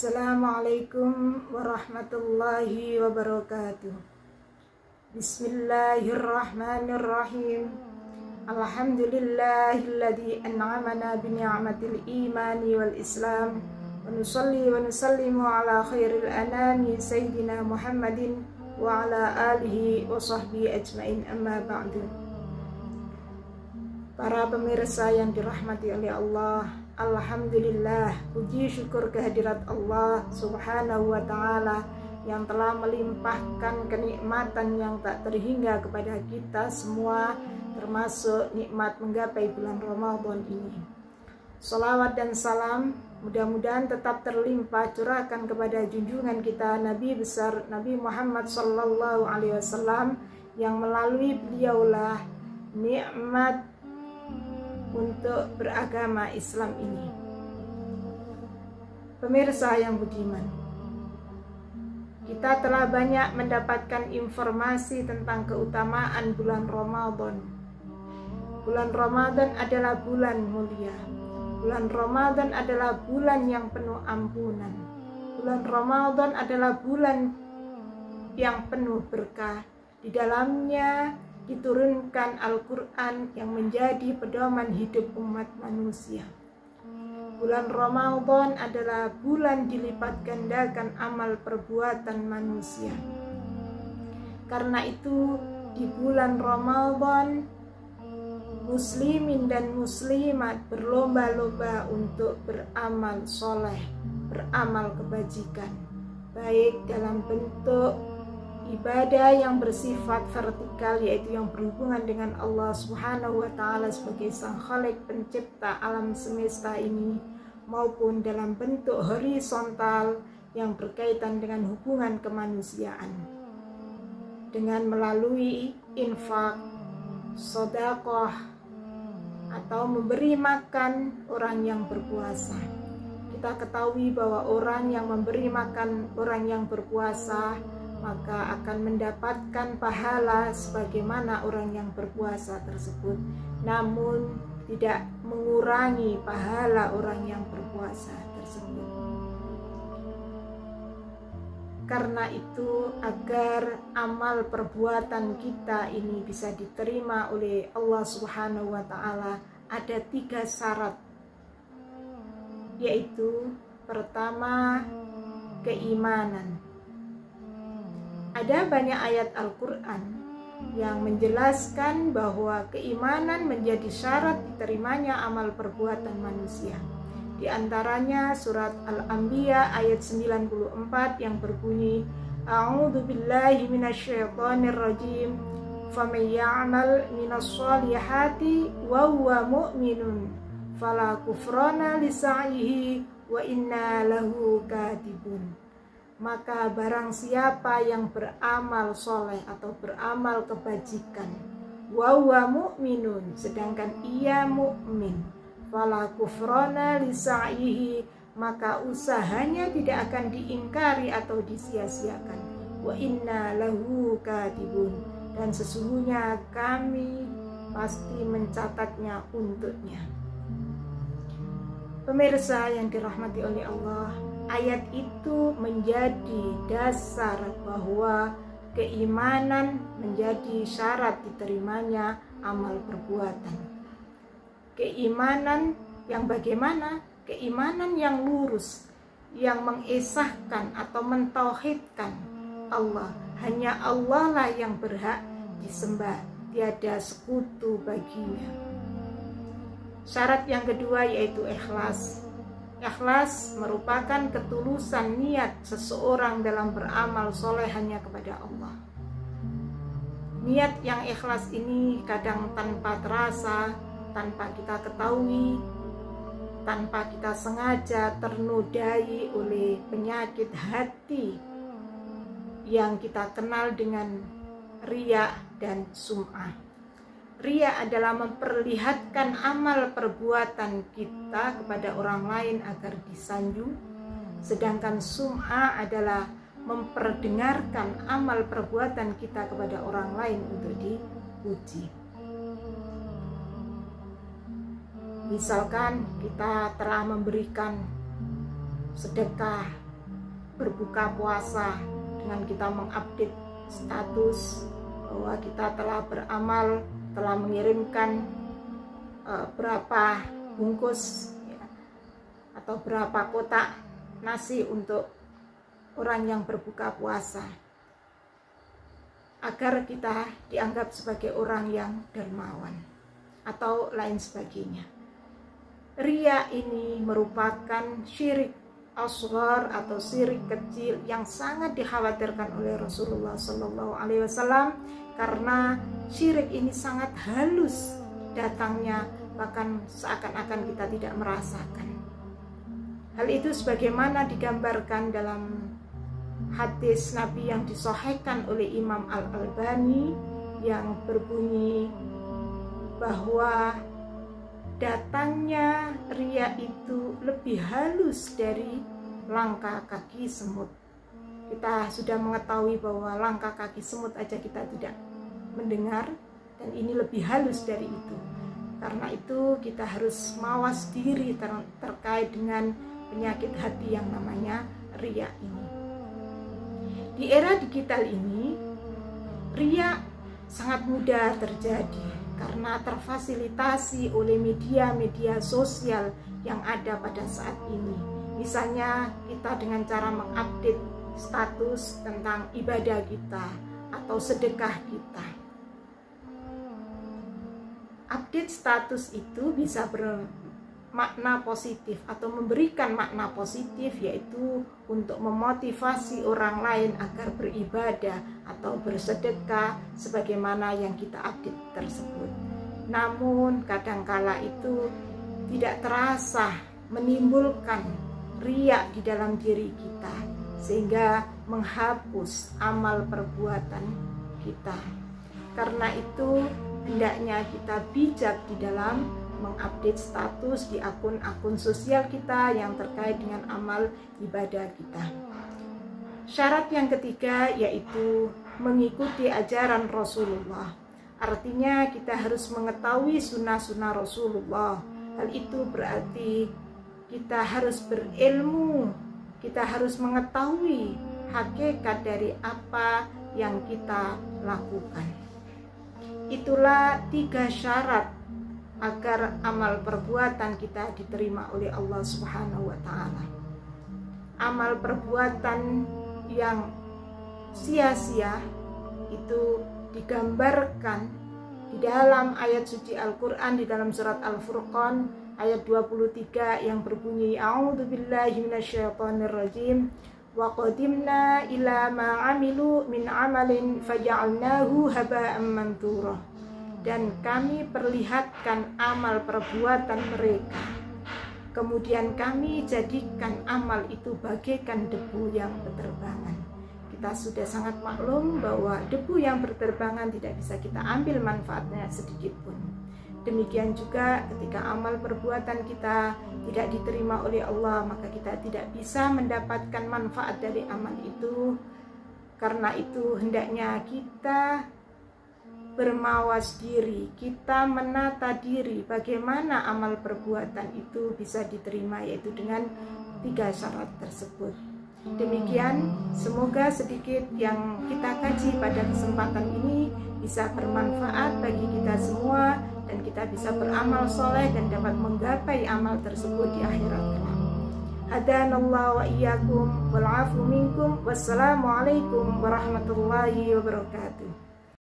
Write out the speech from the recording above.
Assalamualaikum warahmatullahi wabarakatuh. Bismillahirrahmanirrahim. Alhamdulillahilladzi an'amana bi ni'matil imani wal islam. Wa nusalli wa nusallimu ala khairil anami sayyidina Muhammadin wa ala alihi wa sahbihi ajmain, amma ba'du. Para pemirsa yang dirahmati oleh Allah, alhamdulillah, puji syukur kehadirat Allah subhanahu wa ta'ala yang telah melimpahkan kenikmatan yang tak terhingga kepada kita semua, termasuk nikmat menggapai bulan Ramadan ini. Salawat dan salam mudah-mudahan tetap terlimpah curahkan kepada junjungan kita Nabi besar Nabi Muhammad sallallahu alaihi wasallam, yang melalui beliaulah nikmat untuk beragama Islam ini. Pemirsa yang budiman, kita telah banyak mendapatkan informasi tentang keutamaan bulan Ramadan. Bulan Ramadan adalah bulan mulia. Bulan Ramadan adalah bulan yang penuh ampunan. Bulan Ramadan adalah bulan yang penuh berkah. Di dalamnya diturunkan Al-Quran yang menjadi pedoman hidup umat manusia. Bulan Ramadan adalah bulan dilipat gandakan amal perbuatan manusia. Karena itu di bulan Ramadan muslimin dan muslimat berlomba-lomba untuk beramal soleh, beramal kebajikan, baik dalam bentuk ibadah yang bersifat vertikal, yaitu yang berhubungan dengan Allah subhanahu wa ta'ala sebagai sang khalik pencipta alam semesta ini, maupun dalam bentuk horizontal yang berkaitan dengan hubungan kemanusiaan, dengan melalui infak, sedekah, atau memberi makan orang yang berpuasa. Kita ketahui bahwa orang yang memberi makan orang yang berpuasa maka akan mendapatkan pahala sebagaimana orang yang berpuasa tersebut, namun tidak mengurangi pahala orang yang berpuasa tersebut. Karena itu, agar amal perbuatan kita ini bisa diterima oleh Allah Subhanahu wa ta'ala, ada 3 syarat, yaitu pertama, keimanan. Ada banyak ayat Al-Quran yang menjelaskan bahwa keimanan menjadi syarat diterimanya amal perbuatan manusia. Di antaranya surat Al-Anbiya ayat 94 yang berbunyi, A'udzu billahi minasyaitonir rajim, faman ya'mal minas solihati wa huwa mu'minun fala kufrana lisa'yihi wa inna lahu katibun. Maka barang siapa yang beramal soleh atau beramal kebajikan, wa huwa mu'minun, sedangkan ia mukmin, fala kufrana lisa'yihi, maka usahanya tidak akan diingkari atau disia-siakan, wa inna lahu katibun, dan sesungguhnya kami pasti mencatatnya untuknya. Pemirsa yang dirahmati oleh Allah, ayat itu menjadi dasar bahwa keimanan menjadi syarat diterimanya amal perbuatan. Keimanan yang bagaimana? Keimanan yang lurus, yang mengesahkan atau mentauhidkan Allah. Hanya Allah lah yang berhak disembah, tiada sekutu baginya. Syarat yang kedua yaitu ikhlas. Ikhlas merupakan ketulusan niat seseorang dalam beramal soleh hanya kepada Allah. Niat yang ikhlas ini kadang tanpa terasa, tanpa kita ketahui, tanpa kita sengaja ternodai oleh penyakit hati yang kita kenal dengan riya dan sum'ah. Riya adalah memperlihatkan amal perbuatan kita kepada orang lain agar disanjung, sedangkan sum'ah adalah memperdengarkan amal perbuatan kita kepada orang lain untuk dipuji. Misalkan kita telah memberikan sedekah berbuka puasa dengan kita mengupdate status bahwa kita telah beramal, telah mengirimkan berapa bungkus ya, atau berapa kotak nasi untuk orang yang berbuka puasa, agar kita dianggap sebagai orang yang dermawan atau lain sebagainya. Riya ini merupakan syirik asghar atau syirik kecil yang sangat dikhawatirkan oleh Rasulullah SAW, karena syirik ini sangat halus datangnya, bahkan seakan-akan kita tidak merasakan. Hal itu sebagaimana digambarkan dalam hadis Nabi yang disahihkan oleh Imam Al-Albani yang berbunyi bahwa datangnya riya itu lebih halus dari langkah kaki semut. Kita sudah mengetahui bahwa langkah kaki semut aja kita tidak mendengar, dan ini lebih halus dari itu. Karena itu kita harus mawas diri terkait dengan penyakit hati yang namanya riya ini. Di era digital ini, riya sangat mudah terjadi karena terfasilitasi oleh media-media sosial yang ada pada saat ini. Misalnya kita dengan cara mengupdate status tentang ibadah kita atau sedekah kita. Update status itu bisa bermakna positif atau memberikan makna positif, yaitu untuk memotivasi orang lain agar beribadah atau bersedekah sebagaimana yang kita update tersebut. Namun kadangkala itu tidak terasa menimbulkan riya di dalam diri kita, sehingga menghapus amal perbuatan kita. Karena itu hendaknya kita bijak di dalam mengupdate status di akun-akun sosial kita yang terkait dengan amal ibadah kita. Syarat yang ketiga yaitu mengikuti ajaran Rasulullah. Artinya kita harus mengetahui sunnah-sunnah Rasulullah. Hal itu berarti kita harus berilmu, kita harus mengetahui hakikat dari apa yang kita lakukan. Itulah 3 syarat agar amal perbuatan kita diterima oleh Allah Subhanahu wa Ta'ala. Amal perbuatan yang sia-sia itu digambarkan di dalam ayat suci Al-Quran, di dalam surat Al-Furqan ayat 23 yang berbunyi A'udzubillahi minasyaitonirrajim wa qadimna ila ma 'amilu min 'amalin faja'alnahu haba'an manthura. Dan kami perlihatkan amal perbuatan mereka, kemudian kami jadikan amal itu bagaikan debu yang berterbangan. Kita sudah sangat maklum bahwa debu yang berterbangan tidak bisa kita ambil manfaatnya sedikit pun. Demikian juga ketika amal perbuatan kita tidak diterima oleh Allah, maka kita tidak bisa mendapatkan manfaat dari amal itu. Karena itu hendaknya kita bermawas diri, kita menata diri bagaimana amal perbuatan itu bisa diterima, yaitu dengan 3 syarat tersebut. Demikian, semoga sedikit yang kita kaji pada kesempatan ini bisa bermanfaat bagi kita semua, dan kita bisa beramal soleh dan dapat menggapai amal tersebut di akhirat kelak. Hadanallahu wa iyyakum wal 'afu minkum. Wassalamualaikum warahmatullahi wabarakatuh.